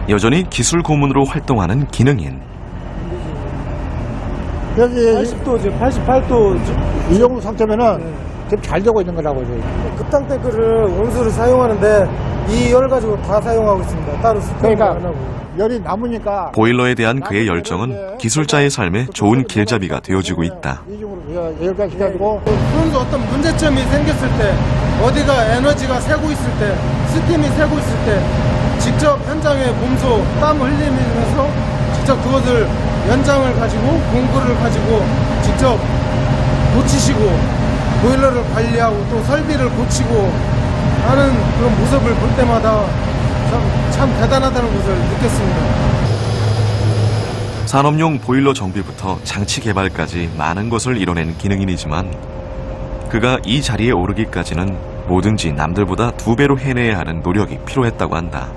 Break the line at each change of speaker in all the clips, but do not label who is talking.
여전히 기술 고문으로 활동하는 기능인.
여기
80도, 지금 88도.
이 정도 상태면은 지금 잘 되고 있는 거라고.
급탕 탱크를 온수를 사용하는데 이 열 가지고 다 사용하고 있습니다. 따로 스팀을
그러니까
안 하고.
열이 남으니까
보일러에 대한 그의 열정은 기술자의 삶에 좋은 길잡이가 되어주고 있다.
이중으로 열까지 가지고
그런데 어떤 문제점이 생겼을 때, 어디가 에너지가 새고 있을 때, 스팀이 새고 있을 때 직접 현장에 몸소 땀 흘리면서 직접 그것을 연장을 가지고 공구를 가지고 직접 고치시고 보일러를 관리하고 또 설비를 고치고 하는 그런 모습을 볼 때마다 참 대단하다는 것을 느꼈습니다.
산업용 보일러 정비부터 장치 개발까지 많은 것을 이뤄낸 기능인이지만 그가 이 자리에 오르기까지는 뭐든지 남들보다 2배로 해내야 하는 노력이 필요했다고 한다.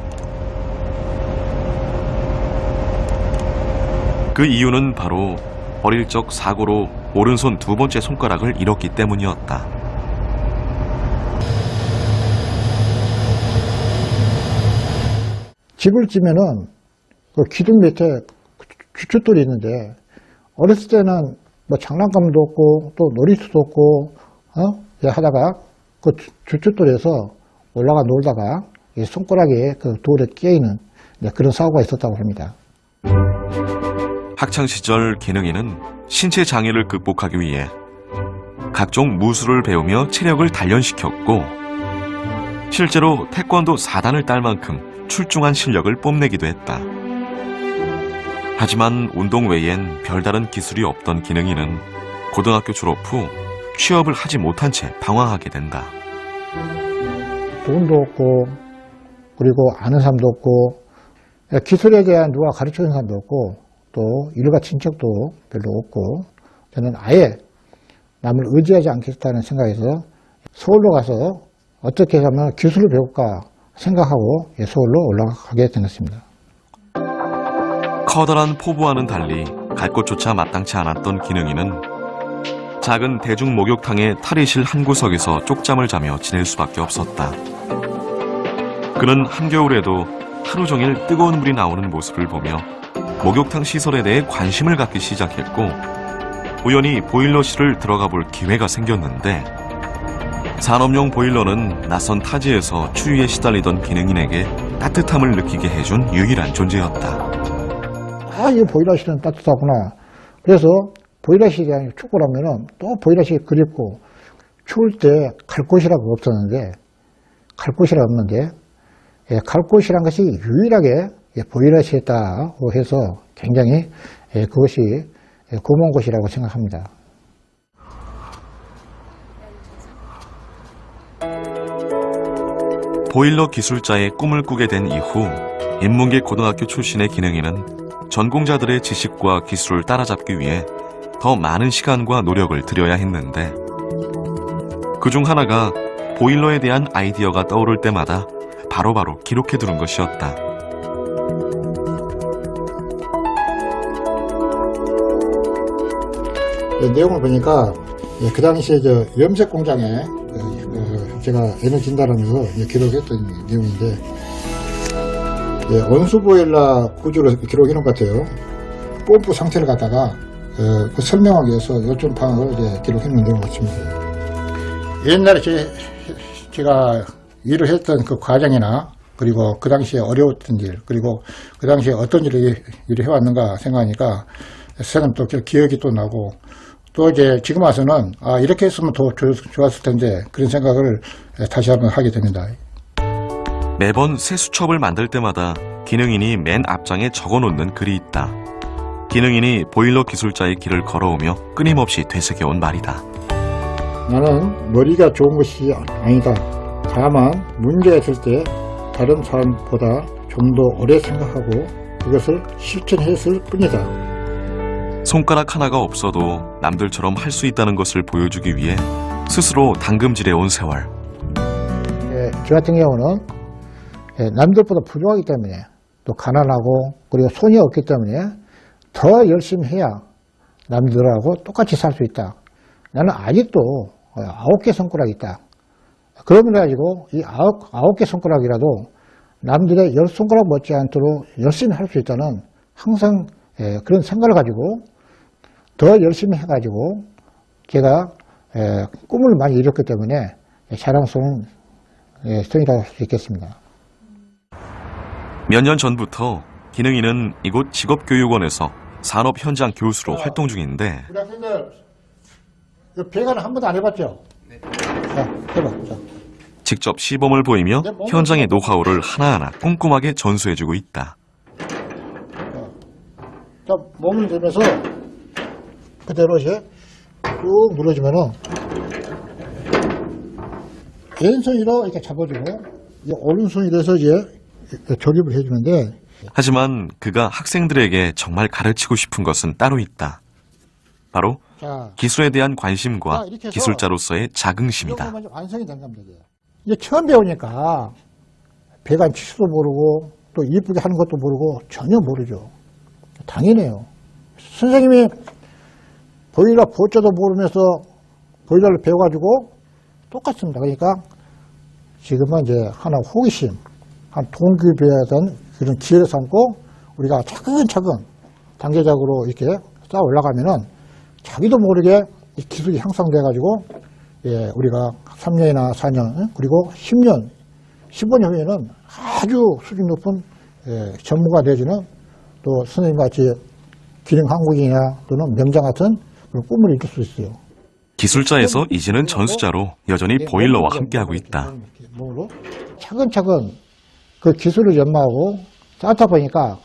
그 이유는 바로 어릴 적 사고로 오른손 2번째 손가락을 잃었기 때문이었다.
집을 지면은 그 기둥 밑에 주춧돌이 있는데 어렸을 때는 뭐 장난감도 없고 또 놀이터도 없고 하다가 그 주춧돌에서 올라가 놀다가 이 손가락에 그 돌에 끼어있는 그런 사고가 있었다고 합니다.
학창시절 기능인은 신체 장애를 극복하기 위해 각종 무술을 배우며 체력을 단련시켰고 실제로 태권도 4단을 딸 만큼 출중한 실력을 뽐내기도 했다. 하지만 운동 외엔 별다른 기술이 없던 기능인은 고등학교 졸업 후 취업을 하지 못한 채 방황하게 된다.
돈도 없고 그리고 아는 사람도 없고 기술에 대한 누가 가르쳐주는 사람도 없고 또 일가 친척도 별로 없고 저는 아예 남을 의지하지 않겠다는 생각에서 서울로 가서 어떻게 하면 기술을 배울까 생각하고 서울로 올라가게 된 것입니다.
커다란 포부와는 달리 갈 곳조차 마땅치 않았던 기능인은 작은 대중 목욕탕의 탈의실 한 구석에서 쪽잠을 자며 지낼 수밖에 없었다. 그는 한겨울에도 하루 종일 뜨거운 물이 나오는 모습을 보며 목욕탕 시설에 대해 관심을 갖기 시작했고 우연히 보일러실을 들어가 볼 기회가 생겼는데 산업용 보일러는 낯선 타지에서 추위에 시달리던 기능인에게 따뜻함을 느끼게 해준 유일한 존재였다.
이 보일러실은 따뜻하구나. 그래서 보일러실이 아니고 축구라면은 또 보일러실이 그립고 추울 때 갈 곳이라고 없었는데 갈 곳이라 없는데 갈 곳이란 것이 유일하게 보일러실이었다고 해서 굉장히 그것이 고마운 곳이라고 생각합니다.
보일러 기술자의 꿈을 꾸게 된 이후 인문계 고등학교 출신의 기능인은 전공자들의 지식과 기술을 따라잡기 위해 더 많은 시간과 노력을 들여야 했는데 그중 하나가 보일러에 대한 아이디어가 떠오를 때마다 바로바로 기록해두는 것이었다.
내용을 보니까 그 당시에 염색 공장에 제가 에너지 진단하면서 기록했던 내용인데 온수 보일러 구조를 기록해 놓은 것 같아요. 뽐뿌 상태를 갖다가 그 설명하기 위해서 요점파악을 기록해 놓은 내용 같습니다. 옛날에 제가 일을 했던 그 과정이나 그리고 그 당시에 어려웠던 일 그리고 그 당시에 어떤 일을 해왔는가 생각하니까 새삼 또 기억이 또 나고 또 이제 지금 와서는 이렇게 했으면 더 좋았을 텐데 그런 생각을 다시 한번 하게 됩니다.
매번 새 수첩을 만들 때마다 기능인이 맨 앞장에 적어놓는 글이 있다. 기능인이 보일러 기술자의 길을 걸어오며 끊임없이 되새겨온 말이다.
나는 머리가 좋은 것이 아니다. 다만 문제가 있을 때 다른 사람보다 좀 더 오래 생각하고 그것을 실천했을 뿐이다.
손가락 하나가 없어도 남들처럼 할 수 있다는 것을 보여주기 위해 스스로 당금질해온 세월.
저 같은 경우는 남들보다 부족하기 때문에 또 가난하고 그리고 손이 없기 때문에 더 열심히 해야 남들하고 똑같이 살 수 있다. 나는 아직도 9개 손가락이 있다. 그러면 가지고 이 9개 손가락이라도 남들의 열 손가락 못지 않도록 열심히 할 수 있다는 항상 그런 생각을 가지고 더 열심히 해가지고 제가 꿈을 많이 이뤘기 때문에 자랑스러운 성이라고 할 수 있겠습니다.
몇 년 전부터 기능이는 이곳 직업교육원에서 산업 현장 교수로 활동 중인데
우리 학생들 배관을 한 번도 안 해봤죠? 네. 자, 해봐. 자.
직접 시범을 보이며 현장의 노하우를 하나하나 꼼꼼하게 전수해주고 있다.
자, 몸을 들면서 그대로 이제 쭉 눌러주면은 왼손으로 이렇게 잡아주고 오른손으로 해서 이제 조립을 해주는데
하지만 그가 학생들에게 정말 가르치고 싶은 것은 따로 있다. 바로
자,
기술에 대한 관심과
이렇게 해서
기술자로서의 자긍심이다.
먼저 완성이 된 겁니다. 이제 처음 배우니까 배관 치수도 모르고 또 이쁘게 하는 것도 모르고 전혀 모르죠. 당연해요. 선생님이 보일러 보조도 모르면서 보일러를 배워가지고 똑같습니다. 그러니까 지금은 이제 하나 호기심, 한 동기부여하던 그런 기회를 삼고 우리가 차근차근 단계적으로 이렇게 쌓아 올라가면은 자기도 모르게 이 기술이 향상돼가지고 우리가 3년이나 4년 그리고 10년, 15년 후에는 아주 수준 높은 전문가 되어지는 또 선생님같이 기능 한국인이나 또는 명장 같은 그런 꿈을 이룰 수 있어요.
기술자에서 이제는 전수자로 여전히 보일러와 함께하고 있다.
몸으로 차근차근 그 기술을 연마하고 쌓다 보니까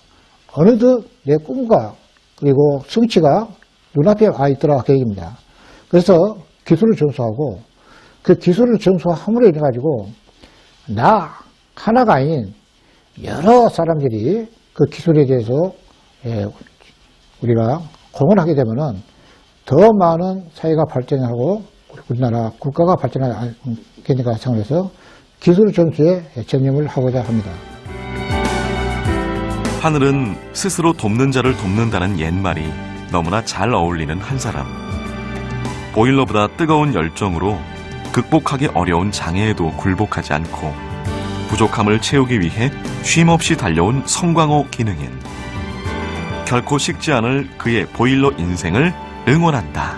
어느덧 내 꿈과 그리고 성취가 눈앞에 와 있더라 계획입니다. 그래서 기술을 전수하고 그 기술을 전수함으로 인해 가지고 나 하나가 아닌 여러 사람들이 그 기술에 대해서 우리가 공헌하게 되면은 더 많은 사회가 발전하고 우리나라 국가가 발전하게 상황에서 기술 전수에 전념을 하고자 합니다.
하늘은 스스로 돕는 자를 돕는다는 옛말이 너무나 잘 어울리는 한 사람. 보일러보다 뜨거운 열정으로 극복하기 어려운 장애에도 굴복하지 않고 부족함을 채우기 위해 쉼없이 달려온 성광호 기능인. 결코 식지 않을 그의 보일러 인생을 응원한다.